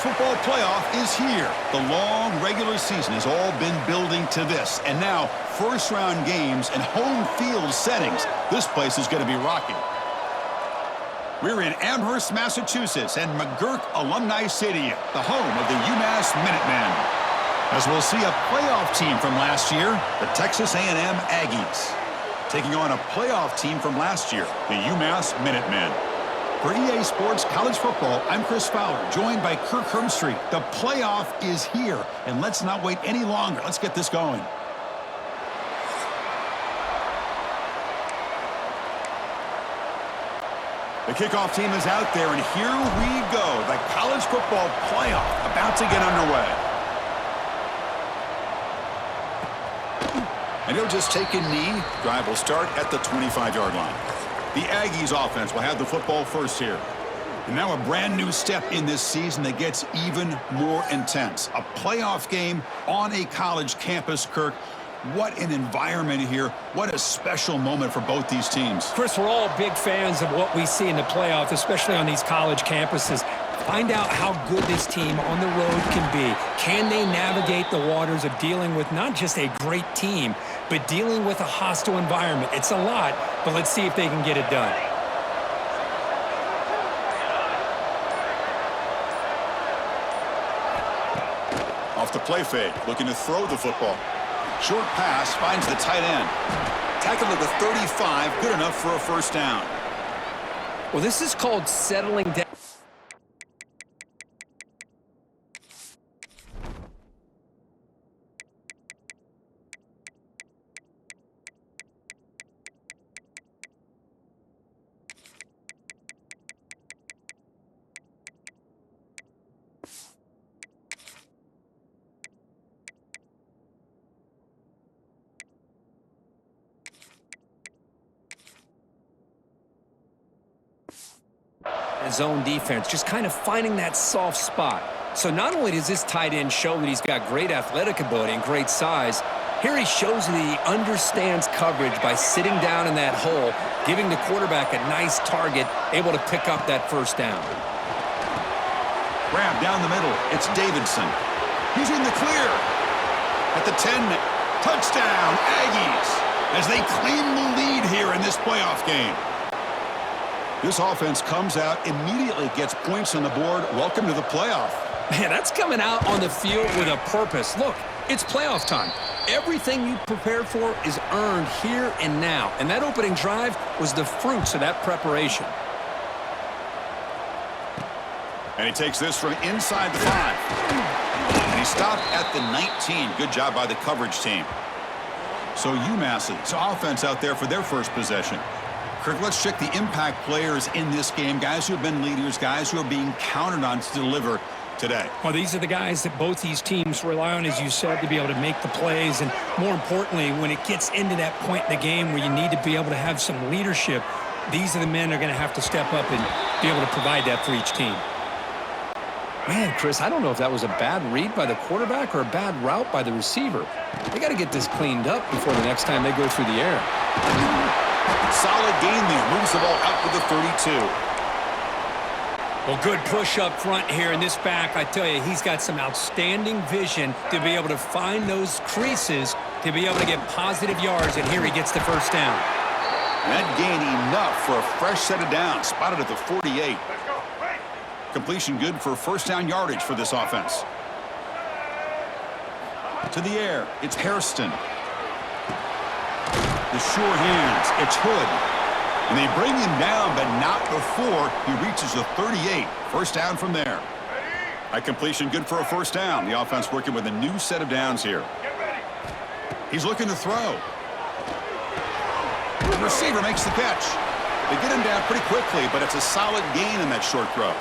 football playoff is here. The long regular season has all been building to this. And now, first-round games and home field settings. This place is going to be rocking. We're in Amherst, Massachusetts, and McGurk Alumni Stadium, the home of the UMass Minutemen. As we'll see a playoff team from last year, the Texas A&M Aggies, taking on a playoff team from last year, the UMass Minutemen. For EA Sports College Football, I'm Chris Fowler, joined by Kirk Herbstreit. The playoff is here, and let's not wait any longer. Let's get this going. The kickoff team is out there, and here we go. The college football playoff about to get underway. And he'll just take a knee. Drive will start at the 25-yard line. The Aggies offense will have the football first here. And now a brand new step in this season that gets even more intense. A playoff game on a college campus, Kirk. What an environment here. What a special moment for both these teams. Chris, we're all big fans of what we see in the playoff, especially on these college campuses. Find out how good this team on the road can be. Can they navigate the waters of dealing with not just a great team, but dealing with a hostile environment? It's a lot, but let's see if they can get it done. Off the play fake, looking to throw the football. Short pass finds the tight end. Tackle at the 35, good enough for a first down. Well, this is called settling down. Zone defense, just kind of finding that soft spot. So not only does this tight end show that he's got great athletic ability and great size, here he shows that he understands coverage by sitting down in that hole, giving the quarterback a nice target, able to pick up that first down. Grab down the middle. It's Davidson. He's in the clear. At the 10, touchdown, Aggies, as they claim the lead here in this playoff game. This offense comes out, immediately gets points on the board. Welcome to the playoff. Man, that's coming out on the field with a purpose. Look, it's playoff time. Everything you prepared for is earned here and now. And that opening drive was the fruits of that preparation. And he takes this from inside the 5. And he stopped at the 19. Good job by the coverage team. So UMass's offense out there for their first possession. Kirk, let's check the impact players in this game, guys who have been leaders, guys who are being counted on to deliver today. Well, these are the guys that both these teams rely on, as you said, to be able to make the plays. And more importantly, when it gets into that point in the game where you need to be able to have some leadership, these are the men that are going to have to step up and be able to provide that for each team. Man, Chris, I don't know if that was a bad read by the quarterback or a bad route by the receiver. They got to get this cleaned up before the next time they go through the air. Solid gain there. Moves the ball out to the 32. Well, good push up front here in this back. I tell you, he's got some outstanding vision to be able to find those creases to be able to get positive yards, and here he gets the first down. That gain enough for a fresh set of downs. Spotted at the 48. Completion good for first down yardage for this offense. To the air, it's Hairston. The sure hands, it's Hood. And they bring him down, but not before he reaches the 38. First down from there. A completion good for a first down. The offense working with a new set of downs here. He's looking to throw. The receiver makes the catch. They get him down pretty quickly, but it's a solid gain in that short throw.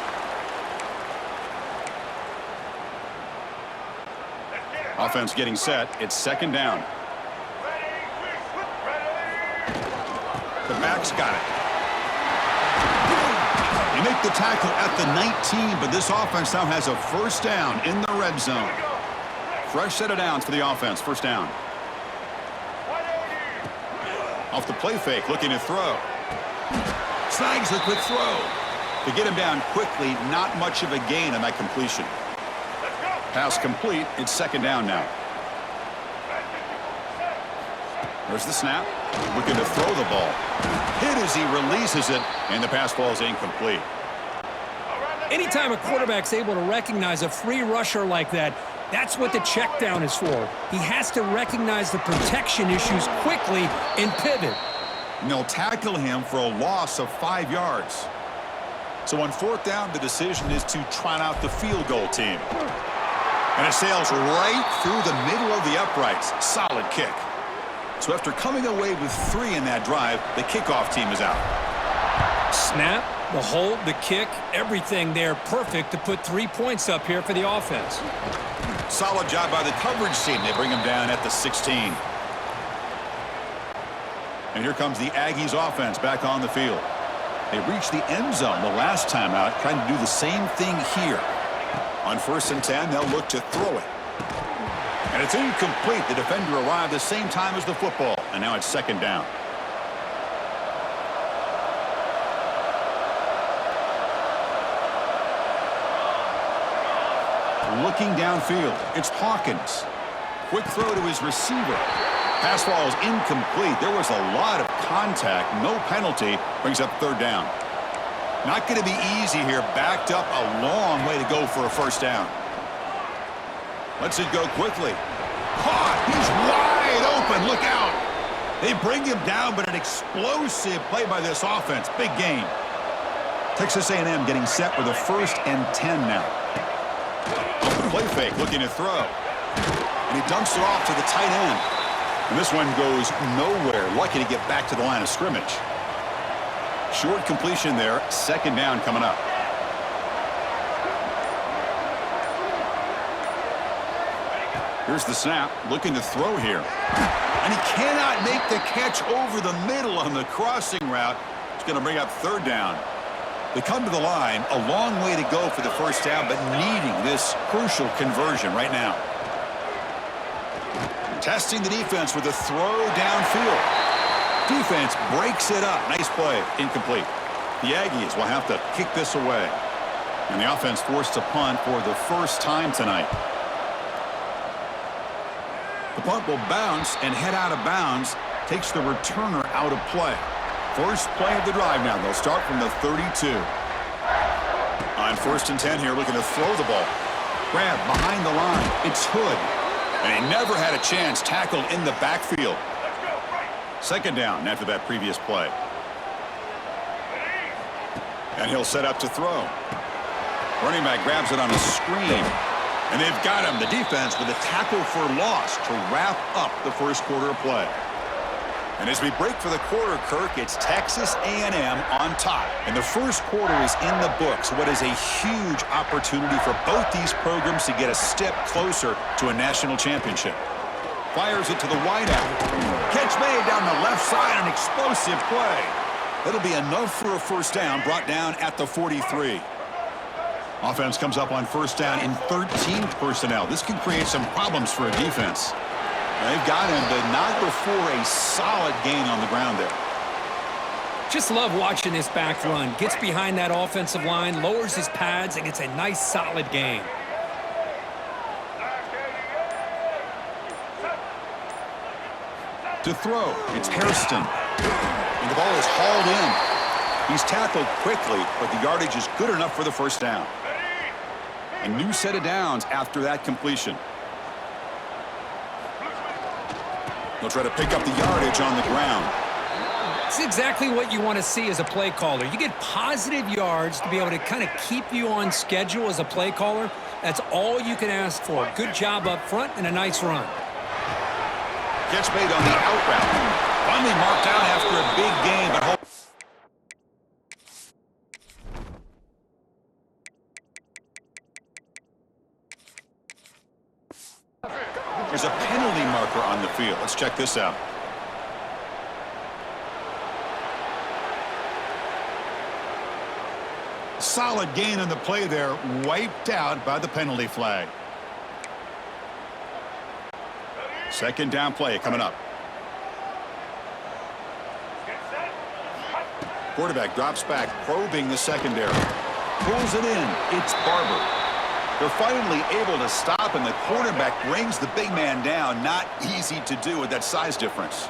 Offense getting set. It's second down. The back's got it. They make the tackle at the 19, but this offense now has a first down in the red zone. Fresh set of downs for the offense. First down. Off the play fake, looking to throw. Snags the quick throw. To get him down quickly, not much of a gain on that completion. Pass complete. It's second down now. There's the snap. Looking to throw the ball. Hit as he releases it, and the pass ball is incomplete. Anytime a quarterback's able to recognize a free rusher like that, that's what the check down is for. He has to recognize the protection issues quickly and pivot. And they'll tackle him for a loss of 5 yards. So on fourth down, the decision is to trot out the field goal team. And it sails right through the middle of the uprights. Solid kick. So after coming away with 3 in that drive, the kickoff team is out. Snap, the hold, the kick, everything there perfect to put 3 points up here for the offense. Solid job by the coverage team. They bring him down at the 16. And here comes the Aggies offense back on the field. They reached the end zone the last time out, trying to do the same thing here. On 1st and 10, they'll look to throw it. And it's incomplete. The defender arrived the same time as the football, and now it's second down. Looking downfield, it's Hawkins. Quick throw to his receiver. Pass ball is incomplete. There was a lot of contact. No penalty. Brings up third down. Not going to be easy here. Backed up a long way to go for a first down. Lets it go quickly. Caught. He's wide open. Look out. They bring him down, but an explosive play by this offense. Big gain. Texas A&M getting set with a 1st and 10 now. Play fake, looking to throw. And he dumps it off to the tight end. And this one goes nowhere. Lucky to get back to the line of scrimmage. Short completion there. Second down coming up. Here's the snap. Looking to throw here. And he cannot make the catch over the middle on the crossing route. It's going to bring up third down. They come to the line, a long way to go for the first down, but needing this crucial conversion right now. Testing the defense with a throw downfield. Defense breaks it up. Nice play. Incomplete. The Aggies will have to kick this away. And the offense forced to punt for the first time tonight. The punt will bounce and head out of bounds. Takes the returner out of play. First play of the drive now. They'll start from the 32. On 1st and 10 here, looking to throw the ball. Grab behind the line. It's Hood. And he never had a chance. Tackled in the backfield. Second down after that previous play. And he'll set up to throw. Running back grabs it on a screen. And they've got him, the defense, with a tackle for loss to wrap up the first quarter of play. And as we break for the quarter, Kirk, it's Texas A&M on top. And the first quarter is in the books. What is a huge opportunity for both these programs to get a step closer to a national championship. Fires it to the wideout. Catch made down the left side, an explosive play. That'll be enough for a first down, brought down at the 43. Offense comes up on first down in 13 personnel. This can create some problems for a defense. They've got him, but not before a solid gain on the ground there. Just love watching this back run. Gets behind that offensive line, lowers his pads, and gets a nice solid gain. To throw, it's Hairston. And the ball is hauled in. He's tackled quickly, but the yardage is good enough for the first down. A new set of downs after that completion. They'll try to pick up the yardage on the ground. It's exactly what you want to see as a play caller. You get positive yards to be able to kind of keep you on schedule as a play caller. That's all you can ask for. Good job up front and a nice run. Catch made on the out route. Finally marked out after a big gain, but there's a penalty marker on the field. Let's check this out. Solid gain on the play there, wiped out by the penalty flag. Second down play coming up. Quarterback drops back, probing the secondary. Pulls it in. It's Barber. They're finally able to stop, and the quarterback brings the big man down. Not easy to do with that size difference.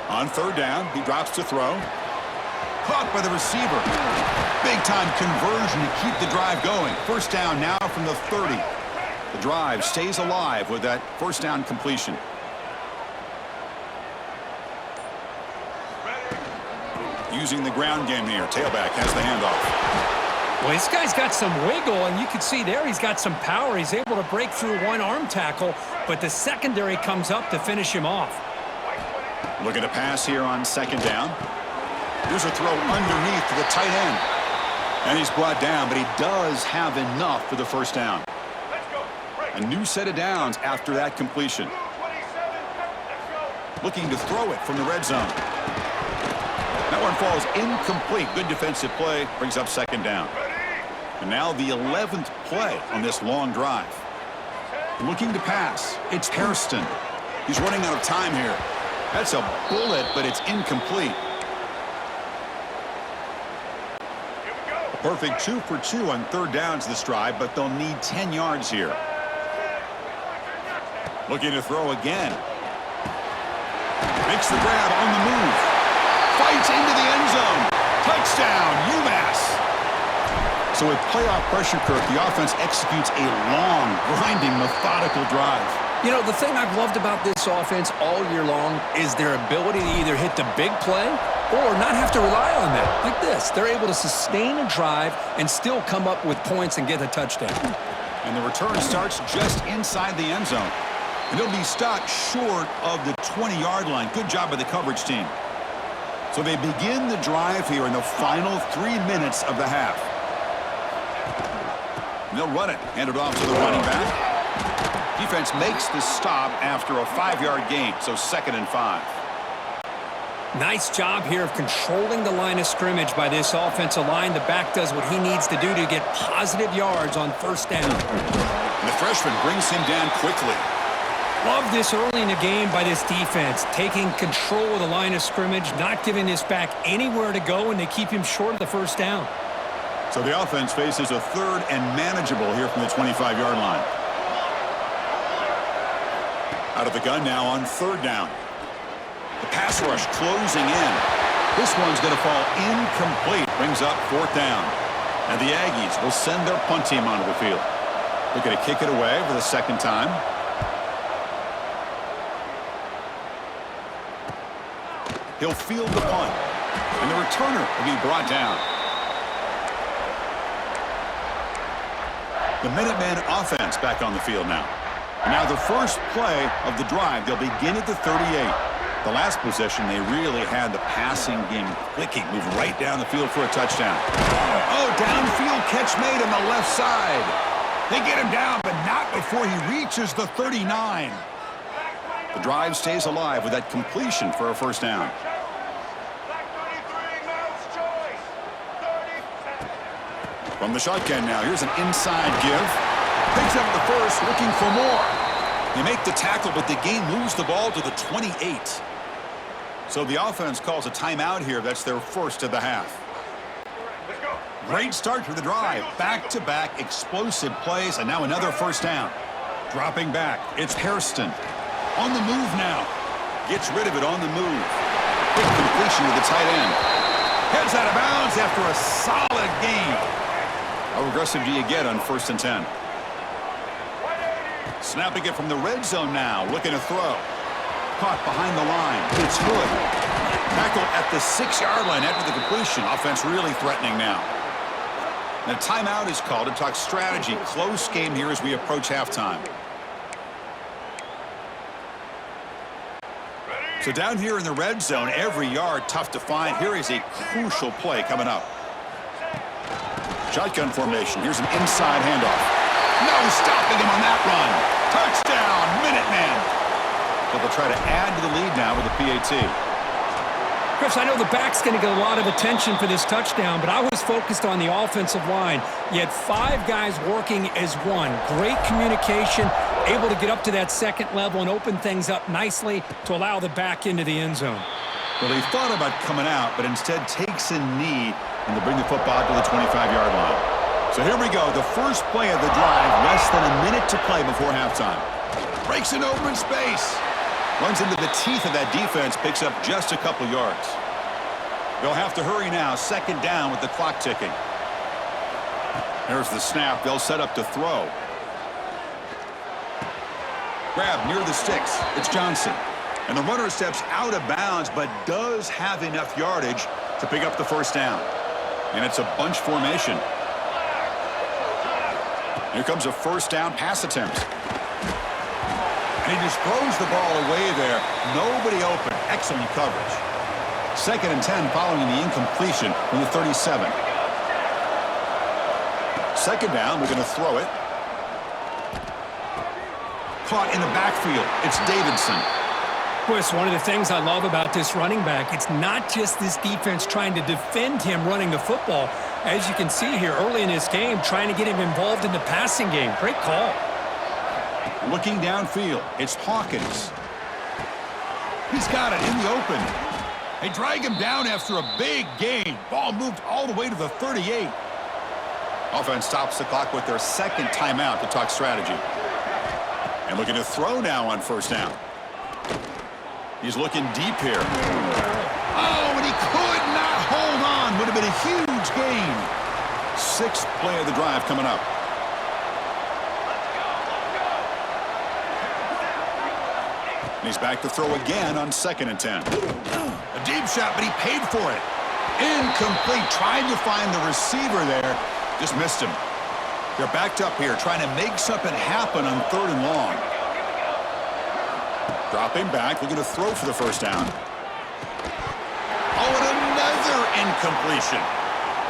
On third down, he drops to throw. Caught by the receiver. Big-time conversion to keep the drive going. First down now from the 30. The drive stays alive with that first down completion. Using the ground game here. Tailback has the handoff. Well, this guy's got some wiggle, and you can see there he's got some power. He's able to break through one arm tackle, but the secondary comes up to finish him off. Looking to pass here on second down. Here's a throw underneath to the tight end. And he's brought down, but he does have enough for the first down. A new set of downs after that completion. Looking to throw it from the red zone. That one falls incomplete. Good defensive play. Brings up second down. And now the 11th play on this long drive. Looking to pass. It's Hairston. He's running out of time here. That's a bullet, but it's incomplete. A perfect 2 for 2 on third downs this drive, but they'll need 10 yards here. Looking to throw again. Makes the grab on the move. Fights into the end zone. Touchdown, UMass. So with playoff pressure, Kirk, the offense executes a long, grinding, methodical drive. You know, the thing I've loved about this offense all year long is their ability to either hit the big play or not have to rely on that. Like this, they're able to sustain a drive and still come up with points and get a touchdown. And the return starts just inside the end zone. And it'll be stopped short of the 20-yard line. Good job by the coverage team. So they begin the drive here in the final 3 minutes of the half. And they'll run it. Hand it off to the running back. Defense makes the stop after a 5-yard gain, so 2nd and 5. Nice job here of controlling the line of scrimmage by this offensive line. The back does what he needs to do to get positive yards on first down. And the freshman brings him down quickly. Love this early in the game by this defense, taking control of the line of scrimmage, not giving this back anywhere to go, and they keep him short of the first down. So the offense faces a 3rd and manageable here from the 25-yard line. Out of the gun now on 3rd down. The pass rush closing in. This one's going to fall incomplete. Brings up 4th down. And the Aggies will send their punt team onto the field. They're going to kick it away for the 2nd time. He'll field the punt. And the returner will be brought down. The Minutemen offense back on the field now. And now the first play of the drive, they'll begin at the 38. The last possession, they really had the passing game clicking, move right down the field for a touchdown. Oh, downfield catch made on the left side. They get him down, but not before he reaches the 39. The drive stays alive with that completion for a first down. From the shotgun now, here's an inside give. Picks up the first, looking for more. They make the tackle, but the game moves the ball to the 28. So the offense calls a timeout here. That's their first of the half. Great start to the drive. Back-to-back explosive plays, and now another first down. Dropping back, it's Hairston. On the move now. Gets rid of it on the move. Quick completion to the tight end. Heads out of bounds after a solid gain. How aggressive do you get on 1st and 10? Snapping it from the red zone now. Looking to throw. Caught behind the line. It's Hood. Tackle at the 6-yard line after the completion. Offense really threatening now. And a timeout is called to talk strategy. Close game here as we approach halftime. So down here in the red zone, every yard tough to find. Here is a crucial play coming up. Shotgun formation. Here's an inside handoff. No stopping him on that run. Touchdown, Minutemen. So they'll try to add to the lead now with a PAT. Chris, I know the back's going to get a lot of attention for this touchdown, but I was focused on the offensive line. You had 5 guys working as one. Great communication, able to get up to that 2nd level and open things up nicely to allow the back into the end zone. Well, he thought about coming out, but instead takes a knee and they'll bring the football to the 25-yard line. So here we go, the first play of the drive, less than a minute to play before halftime. Breaks an open space. Runs into the teeth of that defense, picks up just a couple yards. They'll have to hurry now, second down with the clock ticking. Here's the snap, they'll set up to throw. Grab near the sticks, it's Johnson. And the runner steps out of bounds, but does have enough yardage to pick up the first down. And it's a bunch formation. Here comes a first down pass attempt. And he just throws the ball away there. Nobody open. Excellent coverage. 2nd and 10 following the incompletion from the 37. Second down, we're going to throw it. Caught in the backfield. It's Davidson. Chris, one of the things I love about this running back, it's not just this defense trying to defend him running the football. As you can see here early in this game, trying to get him involved in the passing game. Great call. Looking downfield, it's Hawkins. He's got it in the open. They drag him down after a big gain. Ball moved all the way to the 38. Offense stops the clock with their second timeout to talk strategy. And looking to throw now on first down. He's looking deep here. Oh, and he could not hold on. Would have been a huge gain. 6th play of the drive coming up. And he's back to throw again on 2nd and 10. A deep shot, but he paid for it. Incomplete. Trying to find the receiver there. Just missed him. They're backed up here, trying to make something happen on 3rd and long. Dropping back, looking to throw for the first down. Oh, and another incompletion.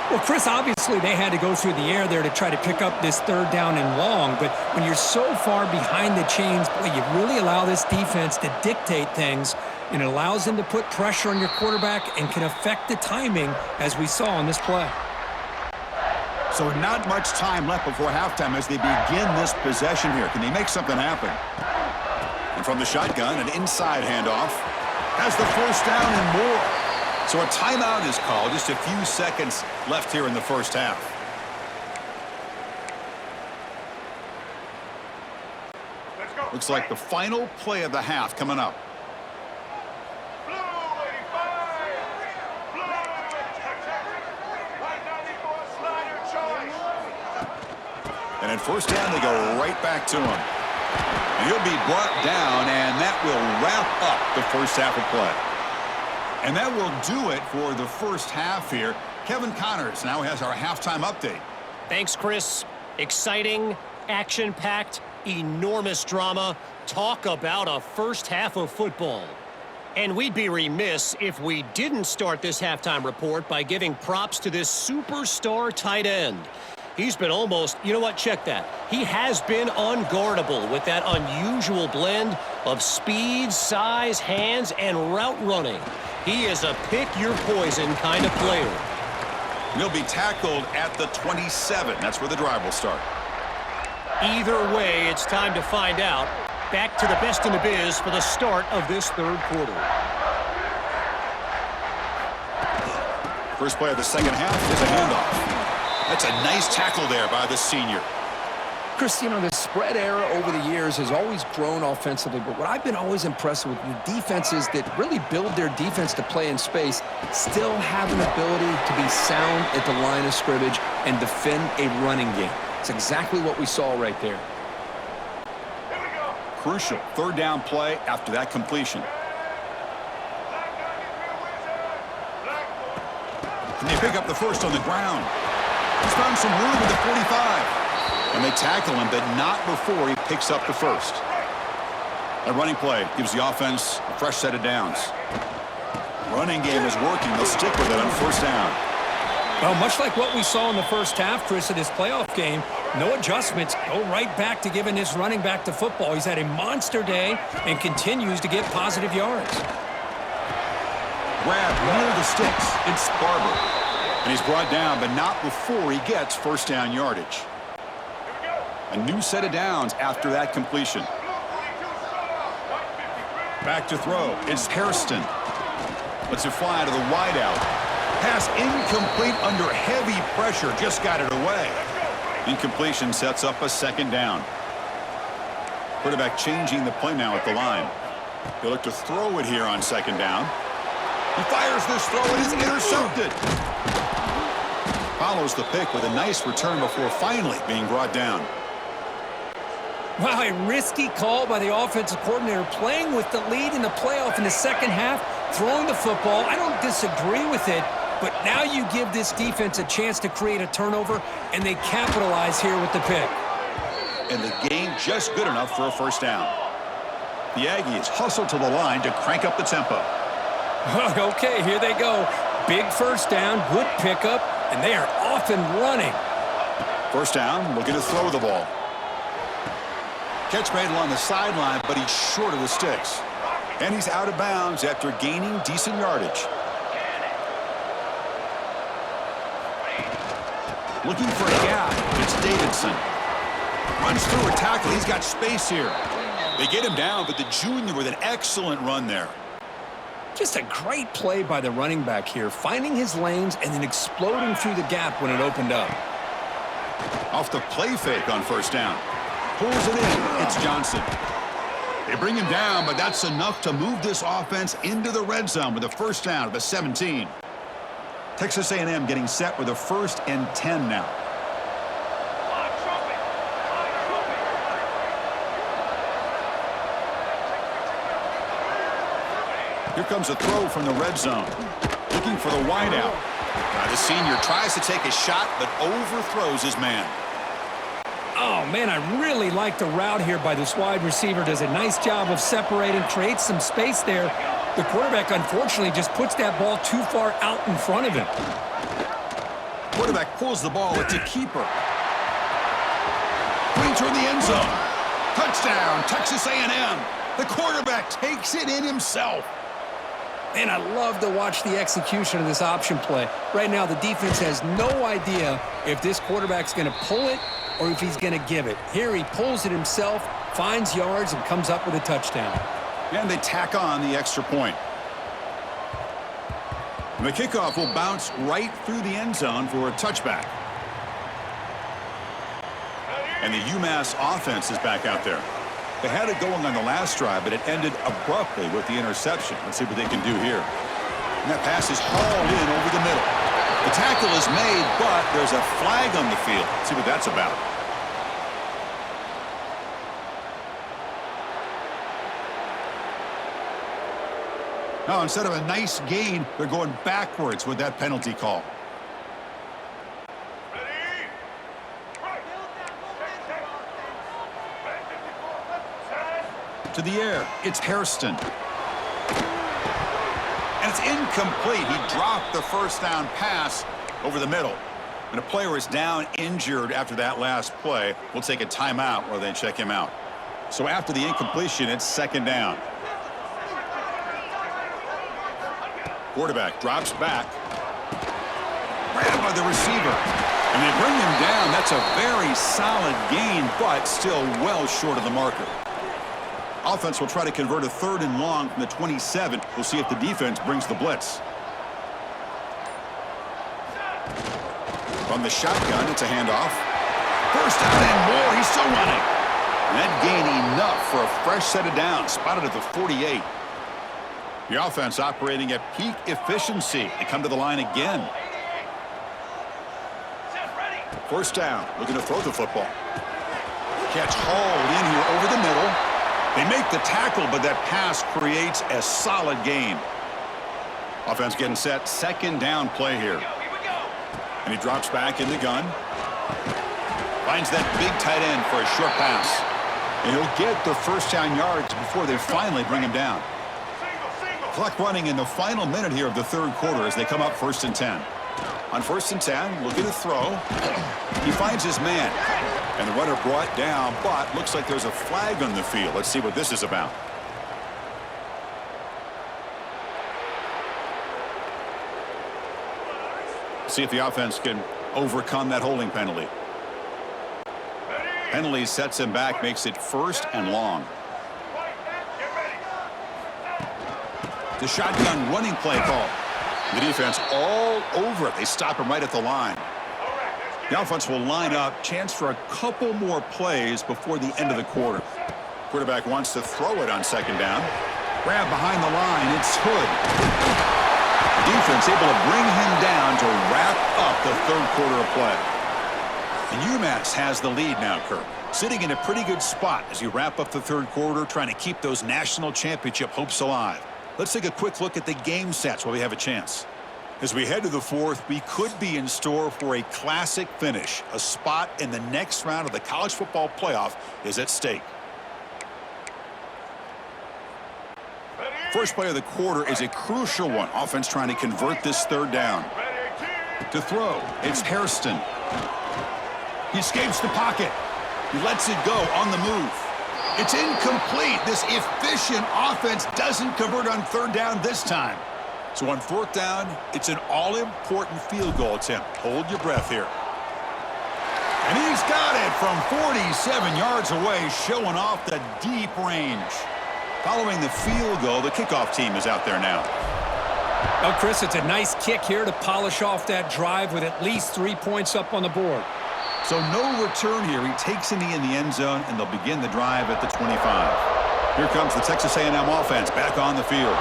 Well, Chris, obviously they had to go through the air there to try to pick up this 3rd down and long, but when you're so far behind the chains, boy, you really allow this defense to dictate things, and it allows them to put pressure on your quarterback and can affect the timing, as we saw on this play. So not much time left before halftime as they begin this possession here. Can they make something happen? And from the shotgun, an inside handoff. Has the first down and more. So a timeout is called. Just a few seconds left here in the first half. Looks like the final play of the half coming up. And at first down, they go right back to him. And he'll be brought down, and that will wrap up the first half of play. And that will do it for the first half here. Kevin Connors now has our halftime update. Thanks, Chris. Exciting, action-packed, enormous drama. Talk about a first half of football. And we'd be remiss if we didn't start this halftime report by giving props to this superstar tight end. He's been almost, you know what, check that. He has been unguardable with that unusual blend of speed, size, hands, and route running. He is a pick-your-poison kind of player. He'll be tackled at the 27. That's where the drive will start. Either way, it's time to find out. Back to the best in the biz for the start of this 3rd quarter. First play of the second half is a handoff. That's a nice tackle there by the senior. Chris, you know, the spread era over the years has always grown offensively, but what I've been always impressed with the defenses that really build their defense to play in space still have an ability to be sound at the line of scrimmage and defend a running game. It's exactly what we saw right there. Crucial 3rd down play after that completion. And they pick up the first on the ground. He's found some room at the 45. And they tackle him, but not before he picks up the first. A running play gives the offense a fresh set of downs. Running game is working. They'll stick with it on first down. Well, much like what we saw in the first half, Chris, of this playoff game, no adjustments. Go right back to giving this running back to football. He's had a monster day and continues to get positive yards. Grab near the sticks. It's Barber. And he's brought down, but not before he gets first down yardage. A new set of downs after that completion. Back to throw. It's Hairston. Lets it fly to the wideout. Pass incomplete under heavy pressure. Just got it away. Incompletion sets up a second down. Quarterback changing the play now at the line. They look to throw it here on second down. He fires this throw and it's intercepted. Follows the pick with a nice return before finally being brought down. Wow, a risky call by the offensive coordinator, playing with the lead in the playoff in the second half, throwing the football. I don't disagree with it, but now you give this defense a chance to create a turnover, and they capitalize here with the pick. And the game just good enough for a first down. The Aggies hustle to the line to crank up the tempo. Okay, here they go. Big first down, good pickup, and they are off and running. First down, looking to throw the ball. Catch made along the sideline, but he's short of the sticks. And he's out of bounds after gaining decent yardage. Looking for a gap. It's Davidson. Runs through a tackle. He's got space here. They get him down, but the junior with an excellent run there. Just a great play by the running back here, finding his lanes and then exploding through the gap when it opened up. Off the play fake on first down. Pulls it in. It's Johnson. They bring him down, but that's enough to move this offense into the red zone with a first down at the 17. Texas A&M getting set with a 1st and 10 now. Here comes a throw from the red zone. Looking for the wideout. Now the senior tries to take a shot, but overthrows his man. Oh, man, I really like the route here by this wide receiver. Does a nice job of separating, creates some space there. The quarterback, unfortunately, just puts that ball too far out in front of him. Quarterback pulls the ball. It's a keeper. Brings her in the end zone. Touchdown, Texas A&M. The quarterback takes it in himself. And I love to watch the execution of this option play. Right now, the defense has no idea if this quarterback's going to pull it or if he's going to give it. Here he pulls it himself, finds yards, and comes up with a touchdown. And they tack on the extra point. And the kickoff will bounce right through the end zone for a touchback. And the UMass offense is back out there. They had it going on the last drive, but it ended abruptly with the interception. Let's see what they can do here. And that pass is hauled in over the middle. The tackle is made, but there's a flag on the field. Let's see what that's about. Now, instead of a nice gain, they're going backwards with that penalty call. To the air, it's Hairston. And it's incomplete. He dropped the first down pass over the middle. And a player is down injured after that last play. We'll take a timeout while they check him out. So after the incompletion, it's second down. Quarterback drops back. Grabbed by the receiver. And they bring him down. That's a very solid gain, but still well short of the marker. Offense will try to convert a 3rd and long from the 27. We'll see if the defense brings the blitz. From the shotgun, it's a handoff. First down and more. He's still running. And that gain enough for a fresh set of downs. Spotted at the 48. The offense operating at peak efficiency. They come to the line again. First down. Looking to throw the football. Catch hauled in here over the middle. They make the tackle, but that pass creates a solid gain. Offense getting set. Second down play here. And he drops back in the gun. Finds that big tight end for a short pass. And he'll get the first down yards before they finally bring him down. Clock running in the final minute here of the 3rd quarter as they come up 1st and 10. On 1st and 10, looking to throw. He finds his man. And the runner brought down, but looks like there's a flag on the field. Let's see what this is about. See if the offense can overcome that holding penalty. Penalty sets him back, makes it 1st and long. The shotgun running play call. The defense all over it. They stop him right at the line. The offense will line up. Chance for a couple more plays before the end of the quarter. Quarterback wants to throw it on second down. Grab behind the line. It's Hood. The defense able to bring him down to wrap up the third quarter of play. And UMass has the lead now, Kirk. Sitting in a pretty good spot as you wrap up the third quarter, trying to keep those national championship hopes alive. Let's take a quick look at the game stats while we have a chance. As we head to the fourth, we could be in store for a classic finish. A spot in the next round of the college football playoff is at stake. First play of the quarter is a crucial one. Offense trying to convert this third down. To throw, it's Hairston. He escapes the pocket. He lets it go on the move. It's incomplete. This efficient offense doesn't convert on third down this time. So on fourth down, it's an all-important field goal attempt. Hold your breath here. And he's got it from 47 yards away, showing off the deep range. Following the field goal, the kickoff team is out there now. Well, Chris, it's a nice kick here to polish off that drive with at least 3 points up on the board. So no return here. He takes a knee in the end zone, and they'll begin the drive at the 25. Here comes the Texas A&M offense back on the field.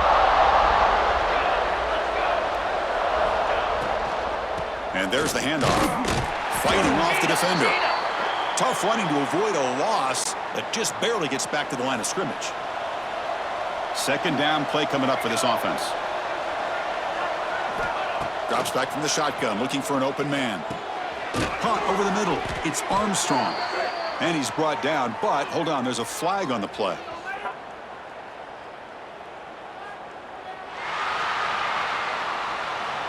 And there's the handoff. Fighting off the defender. Tough running to avoid a loss that just barely gets back to the line of scrimmage. Second down play coming up for this offense. Drops back from the shotgun, looking for an open man. Caught over the middle. It's Armstrong. And he's brought down, but hold on, there's a flag on the play.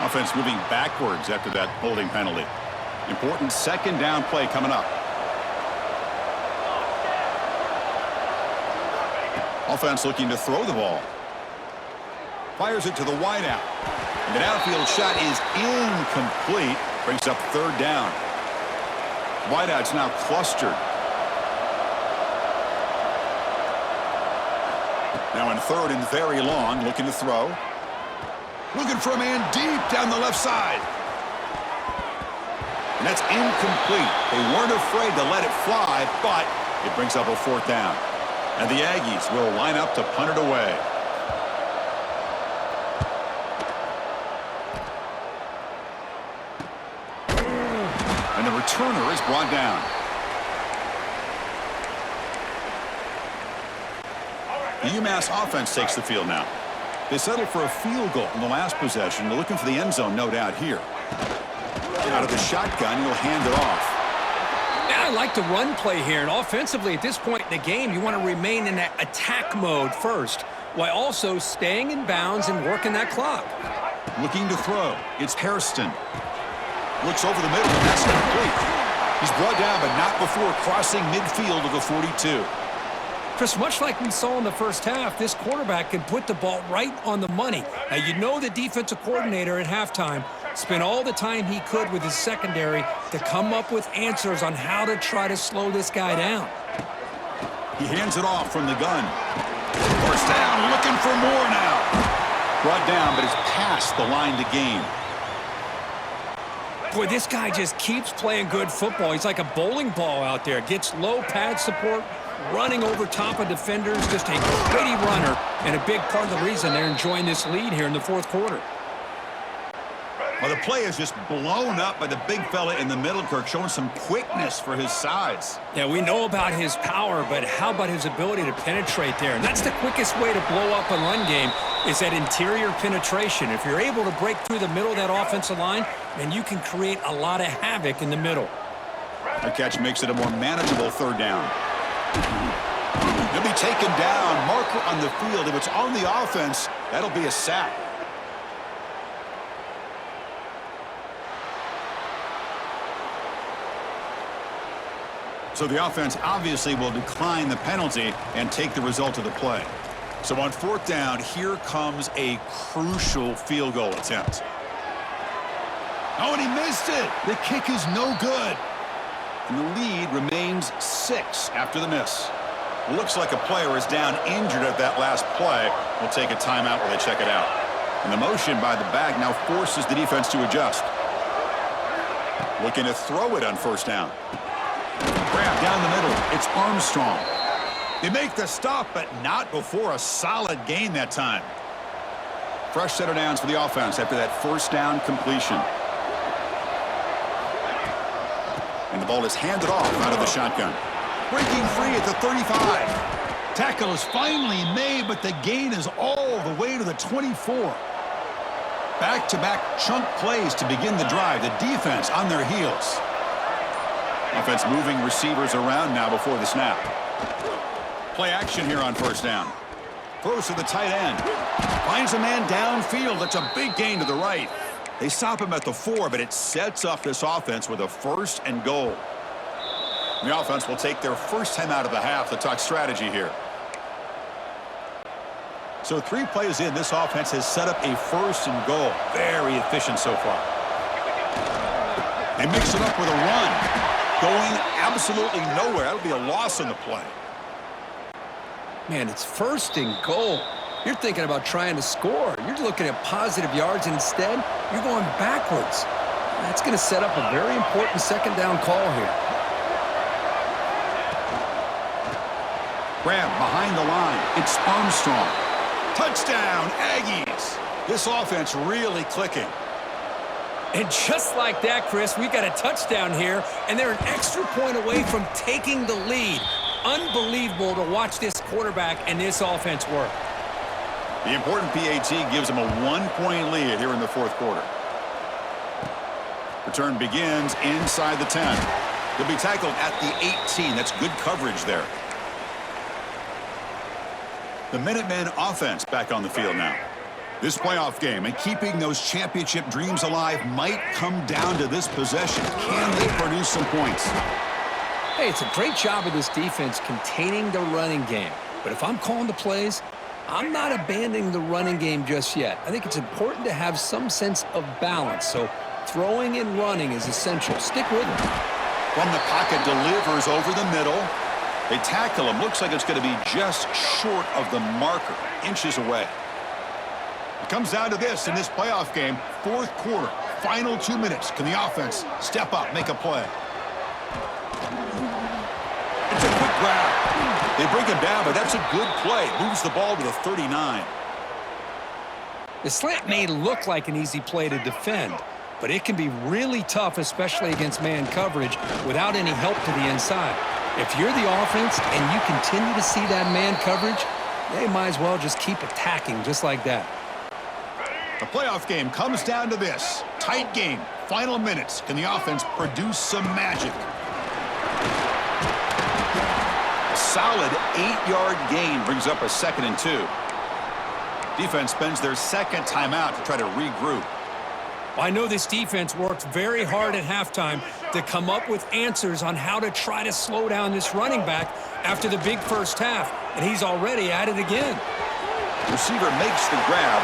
Offense moving backwards after that holding penalty. Important second down play coming up. Offense looking to throw the ball. Fires it to the wideout. And the downfield shot is incomplete. Brings up third down. Wideout's now clustered. Now in third and very long, looking to throw. Looking for a man deep down the left side. And that's incomplete. They weren't afraid to let it fly, but it brings up a fourth down. And the Aggies will line up to punt it away. And the returner is brought down. The UMass offense takes the field now. They settled for a field goal in the last possession. They're looking for the end zone, no doubt, here. Out of the shotgun, he'll hand it off. Yeah, I like the run play here. And offensively, at this point in the game, you want to remain in that attack mode first, while also staying in bounds and working that clock. Looking to throw. It's Hairston. Looks over the middle, and that's complete. He's brought down, but not before crossing midfield of the 42. Chris, much like we saw in the first half, this quarterback can put the ball right on the money. Now, you know the defensive coordinator at halftime spent all the time he could with his secondary to come up with answers on how to try to slow this guy down. He hands it off from the gun. First down, looking for more now. Brought down, but it's past the line to gain. Boy, this guy just keeps playing good football. He's like a bowling ball out there. Gets low pad support, running over top of defenders. Just a gritty runner, and a big part of the reason they're enjoying this lead here in the fourth quarter. Well, the play is just blown up by the big fella in the middle, Kirk, showing some quickness for his size. Yeah, we know about his power, but how about his ability to penetrate there? And that's the quickest way to blow up a run game, is that interior penetration. If you're able to break through the middle of that offensive line, then you can create a lot of havoc in the middle. The catch makes it a more manageable third down. He'll be taken down. Marker on the field. If it's on the offense, that'll be a sack. So the offense obviously will decline the penalty and take the result of the play. So on fourth down, here comes a crucial field goal attempt. Oh, and he missed it. The kick is no good. And the lead remains 6 after the miss. Looks like a player is down injured at that last play. We'll take a timeout while they check it out. And the motion by the back now forces the defense to adjust. Looking to throw it on first down. Grab down the middle. It's Armstrong. They make the stop, but not before a solid gain that time. Fresh set of downs for the offense after that first down completion. And the ball is handed off out of the shotgun. Breaking free at the 35. Tackle is finally made, but the gain is all the way to the 24. Back-to-back chunk plays to begin the drive. The defense on their heels. Offense moving receivers around now before the snap. Play action here on first down. Throws to the tight end. Finds a man downfield. That's a big gain to the right. They stop him at the 4, but it sets up this offense with a 1st and goal. The offense will take their first time out of the half to talk strategy here. So 3 plays in, this offense has set up a 1st and goal. Very efficient so far. They mix it up with a run. Going absolutely nowhere. That'll be a loss on the play. Man, it's 1st and goal. You're thinking about trying to score. You're looking at positive yards, and instead, you're going backwards. That's going to set up a very important 2nd down call here. Grab behind the line. It's Armstrong. Touchdown, Aggies. This offense really clicking. And just like that, Chris, we got a touchdown here, and they're an extra point away from taking the lead. Unbelievable to watch this quarterback and this offense work. The important PAT gives them a 1-point lead here in the 4th quarter. Return begins inside the 10. He'll be tackled at the 18. That's good coverage there. The Minutemen offense back on the field now. This playoff game and keeping those championship dreams alive might come down to this possession. Can they produce some points? Hey, it's a great job of this defense containing the running game. But if I'm calling the plays, I'm not abandoning the running game just yet. I think it's important to have some sense of balance. So throwing and running is essential. Stick with it. From the pocket, delivers over the middle. They tackle him. Looks like it's going to be just short of the marker. Inches away. It comes down to this in this playoff game. 4th quarter. Final 2 minutes. Can the offense step up, make a play? It's a quick grab. They break him down, but that's a good play. Moves the ball to the 39. The slant may look like an easy play to defend, but it can be really tough, especially against man coverage, without any help to the inside. If you're the offense and you continue to see that man coverage, they might as well just keep attacking just like that. The playoff game comes down to this. Tight game. Final minutes. Can the offense produce some magic? A solid 8-yard gain brings up a 2nd and 2. Defense spends their 2nd timeout to try to regroup. I know this defense worked very hard at halftime to come up with answers on how to try to slow down this running back after the big first half, and he's already at it again. Receiver makes the grab,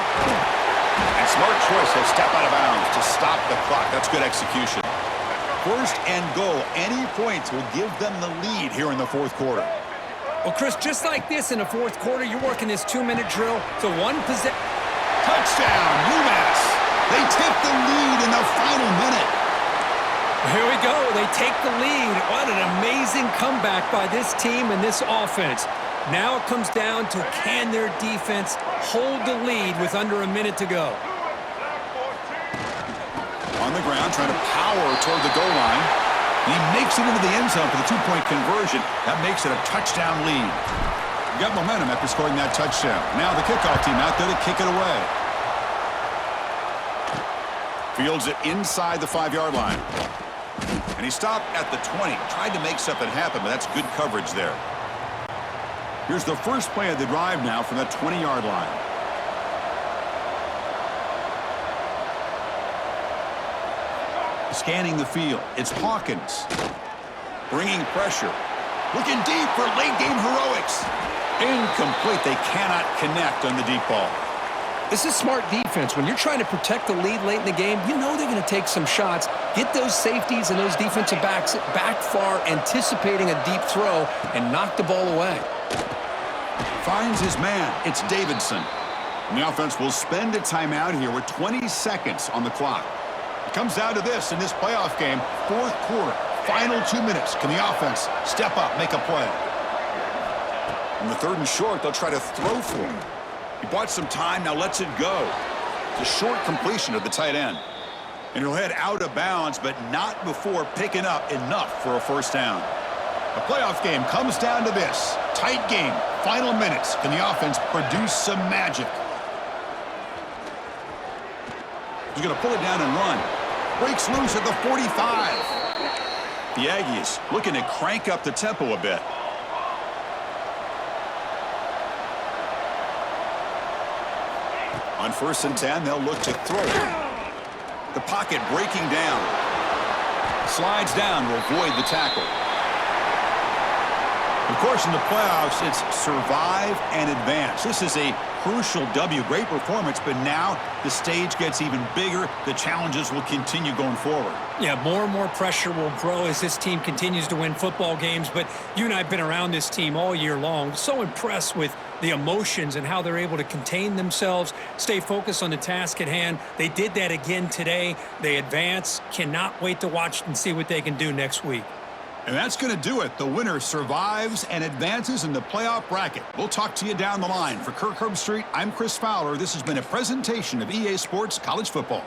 and smart choice, he'll step out of bounds to stop the clock. That's good execution. 1st and goal. Any points will give them the lead here in the 4th quarter. Well, Chris, just like this in the 4th quarter, you're working this 2-minute drill to one possession. Touchdown, UMass. They take the lead in the final minute. Here we go. They take the lead. What an amazing comeback by this team and this offense. Now it comes down to can their defense hold the lead with under a minute to go. On the ground, trying to power toward the goal line. He makes it into the end zone for the 2-point conversion. That makes it a touchdown lead. You got momentum after scoring that touchdown. Now the kickoff team out there to kick it away. Fields it inside the 5-yard line. And he stopped at the 20. Tried to make something happen, but that's good coverage there. Here's the first play of the drive now from that 20-yard line. Scanning the field. It's Hawkins. Bringing pressure. Looking deep for late-game heroics. Incomplete. They cannot connect on the deep ball. This is smart defense. When you're trying to protect the lead late in the game, you know they're going to take some shots, get those safeties and those defensive backs back far, anticipating a deep throw, and knock the ball away. Finds his man. It's Davidson. And the offense will spend a timeout here with 20 seconds on the clock. Comes down to this in this playoff game, fourth quarter, final 2 minutes. Can the offense step up, make a play? On the 3rd and short, they'll try to throw for him. He bought some time, now lets it go. It's a short completion of the tight end. And he'll head out of bounds, but not before picking up enough for a first down. The playoff game comes down to this. Tight game, final minutes. Can the offense produce some magic? He's going to pull it down and run. Breaks loose at the 45. The Aggies looking to crank up the tempo a bit. On 1st and 10, they'll look to throw it. The pocket breaking down. Slides down to avoid the tackle. Of course, in the playoffs, it's survive and advance. This is a crucial W. Great performance, but now the stage gets even bigger. The challenges will continue going forward. Yeah, more and more pressure will grow as this team continues to win football games, but you and I have been around this team all year long. So impressed with the emotions and how they're able to contain themselves, stay focused on the task at hand. They did that again today. They advance. Cannot wait to watch and see what they can do next week. And that's going to do it. The winner survives and advances in the playoff bracket. We'll talk to you down the line. For Kirk Herbstreit, I'm Chris Fowler. This has been a presentation of EA Sports College Football.